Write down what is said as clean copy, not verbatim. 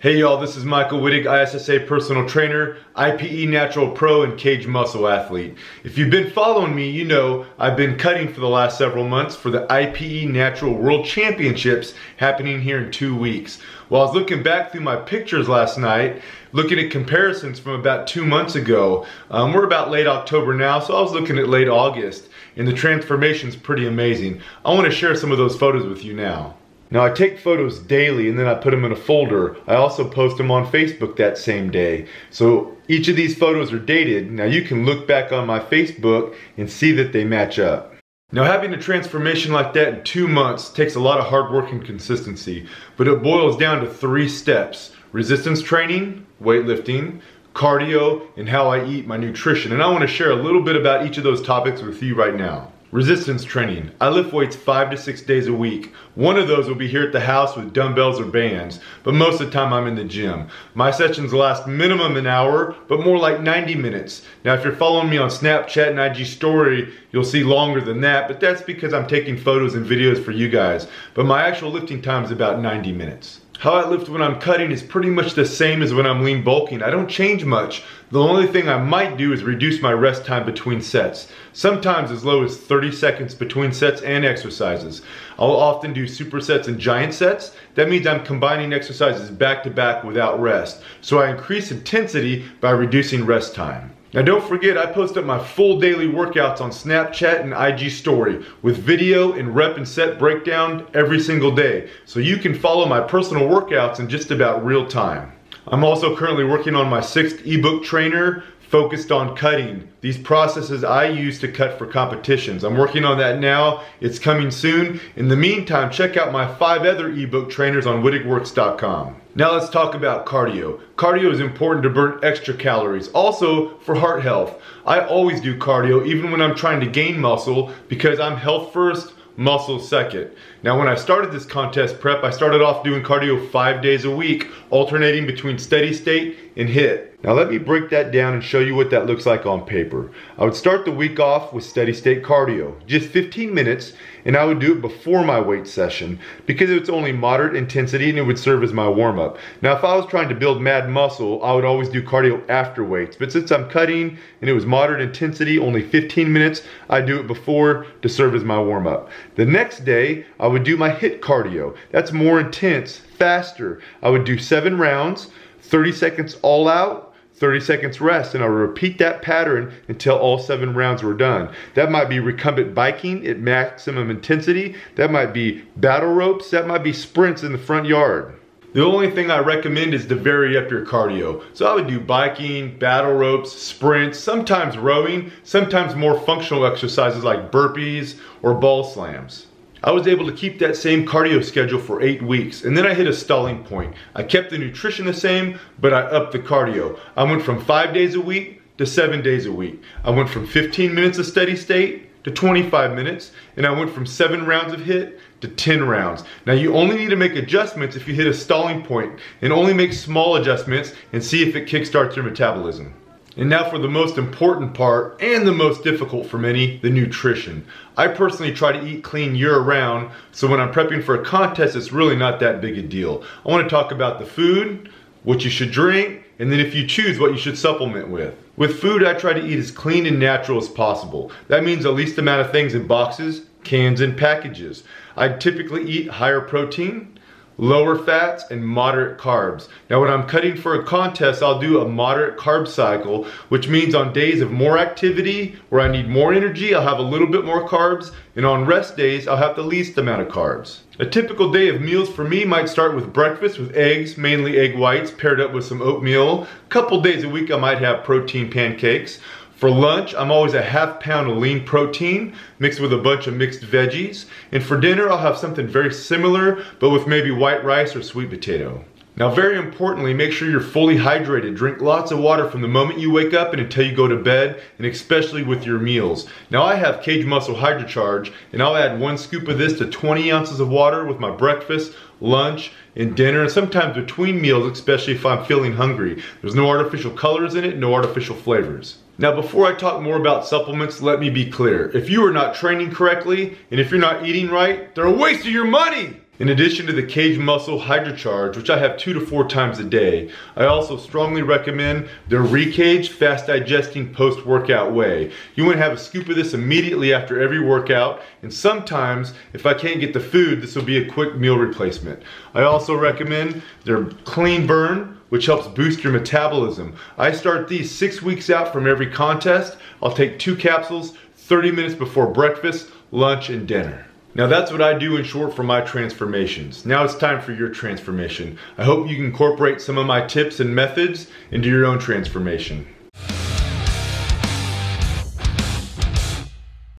Hey y'all, this is Michael Wittig, ISSA personal trainer, IPE Natural Pro, and Kaged muscle athlete. If you've been following me, you know I've been cutting for the last several months for the IPE Natural World Championships happening here in 2 weeks. Well, I was looking back through my pictures last night, looking at comparisons from about 2 months ago. We're about late October now, so I was looking at late August, and the transformation's pretty amazing. I want to share some of those photos with you now. Now I take photos daily and then I put them in a folder. I also post them on Facebook that same day. So each of these photos are dated. Now you can look back on my Facebook and see that they match up. Now having a transformation like that in 2 months takes a lot of hard work and consistency, but it boils down to 3 steps: resistance training, weightlifting, cardio, and how I eat, my nutrition. And I want to share a little bit about each of those topics with you right now. Resistance training. I lift weights 5 to 6 days a week. One of those will be here at the house with dumbbells or bands, but most of the time I'm in the gym. My sessions last minimum an hour, but more like 90 minutes. Now if you're following me on Snapchat and IG story, you'll see longer than that, but that's because I'm taking photos and videos for you guys. But my actual lifting time is about 90 minutes. How I lift when I'm cutting is pretty much the same as when I'm lean bulking. I don't change much. The only thing I might do is reduce my rest time between sets. Sometimes as low as 30 seconds between sets and exercises. I'll often do supersets and giant sets. That means I'm combining exercises back to back without rest. So I increase intensity by reducing rest time. Now don't forget, I post up my full daily workouts on Snapchat and IG story with video and rep and set breakdown every single day. So you can follow my personal workouts in just about real time. I'm also currently working on my 6th ebook trainer focused on cutting. These processes I use to cut for competitions. I'm working on that now. It's coming soon. In the meantime, check out my 5 other ebook trainers on wittigworks.com. Now let's talk about cardio. Cardio is important to burn extra calories. Also for heart health. I always do cardio even when I'm trying to gain muscle because I'm health first, muscle second. Now when I started this contest prep, I started off doing cardio 5 days a week, alternating between steady state and HIIT. Now let me break that down and show you what that looks like on paper. I would start the week off with steady state cardio, just 15 minutes, and I would do it before my weight session because it's only moderate intensity and it would serve as my warm-up. Now if I was trying to build mad muscle, I would always do cardio after weights, but since I'm cutting and it was moderate intensity, only 15 minutes, I do it before to serve as my warm-up. The next day, I would do my HIIT cardio. That's more intense, faster. I would do 7 rounds, 30 seconds all out, 30 seconds rest, and I would repeat that pattern until all 7 rounds were done. That might be recumbent biking at maximum intensity. That might be battle ropes. That might be sprints in the front yard. The only thing I recommend is to vary up your cardio. So I would do biking, battle ropes, sprints, sometimes rowing, sometimes more functional exercises like burpees or ball slams. I was able to keep that same cardio schedule for 8 weeks, and then I hit a stalling point. I kept the nutrition the same, but I upped the cardio. I went from 5 days a week to 7 days a week. I went from 15 minutes of steady state to 25 minutes, and I went from 7 rounds of HIIT to 10 rounds. Now you only need to make adjustments if you hit a stalling point, and only make small adjustments and see if it kickstarts your metabolism. And now for the most important part, and the most difficult for many, the nutrition. I personally try to eat clean year-round, so when I'm prepping for a contest, it's really not that big a deal. I want to talk about the food, what you should drink, and then if you choose, what you should supplement with. With food, I try to eat as clean and natural as possible. That means the least amount of things in boxes, cans, and packages. I typically eat higher protein, lower fats, and moderate carbs. Now when I'm cutting for a contest, I'll do a moderate carb cycle, which means on days of more activity, where I need more energy, I'll have a little bit more carbs, and on rest days, I'll have the least amount of carbs. A typical day of meals for me might start with breakfast with eggs, mainly egg whites, paired up with some oatmeal. A couple days a week I might have protein pancakes. For lunch, I'm always a ½ pound of lean protein mixed with a bunch of mixed veggies. And for dinner, I'll have something very similar, but with maybe white rice or sweet potato. Now, very importantly, make sure you're fully hydrated. Drink lots of water from the moment you wake up and until you go to bed, and especially with your meals. Now, I have Kaged Muscle Hydrocharge, and I'll add 1 scoop of this to 20 ounces of water with my breakfast, lunch, and dinner, and sometimes between meals, especially if I'm feeling hungry. There's no artificial colors in it, no artificial flavors. Now before I talk more about supplements, let me be clear. If you are not training correctly, and if you're not eating right, they're a waste of your money! In addition to the Kaged Muscle Hydrocharge, which I have 2 to 4 times a day, I also strongly recommend their Recaged Fast Digesting Post-Workout Whey. You want to have a scoop of this immediately after every workout, and sometimes, if I can't get the food, this will be a quick meal replacement. I also recommend their Clean Burn, which helps boost your metabolism. I start these 6 weeks out from every contest. I'll take 2 capsules 30 minutes before breakfast, lunch, and dinner. Now that's what I do in short for my transformations. Now it's time for your transformation. I hope you can incorporate some of my tips and methods into your own transformation.